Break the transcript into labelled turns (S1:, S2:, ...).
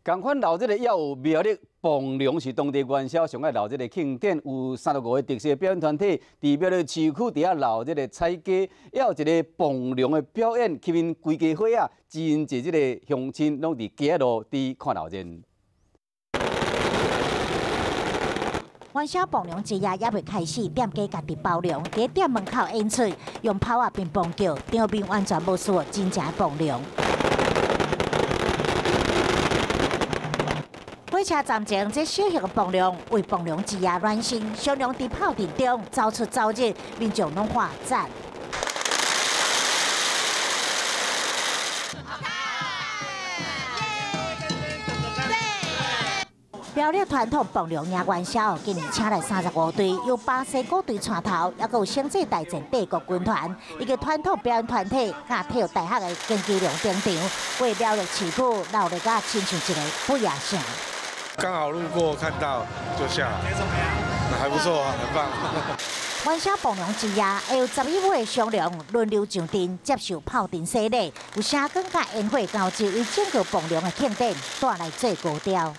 S1: 共款留这个要有苗栗磅龙是当地元宵上爱留这个庆典，有35个特色表演团体，伫苗栗市区伫遐留这个彩鸡，也有一个磅龙的表演，吸引规家伙啊，真侪这个乡亲拢伫街路伫看闹热。
S2: 元宵磅龙节也未开始，店家家己包龙，伫店门口演出，用炮啊乒乓球，场面完全无输真正的磅龙。 火车站前，这小型的磅龙为磅龙之夜暖身，小龙伫炮阵中走出走入，民众拢话赞。苗栗传统磅龙迎元宵，今年请来35队，由巴西鼓队带头，也有省际大战帝国军团，以及传统表演团体，甲体育大学的根基龙登场，为苗栗市区闹热甲亲像一个不夜城。
S3: 刚好路过看到就下来，还不错啊，很棒。
S2: 元宵磅龙之夜会有11位商龙轮流上阵接受炮阵洗礼，有声光甲烟火交织，为整个磅龙的庆典带来最高调。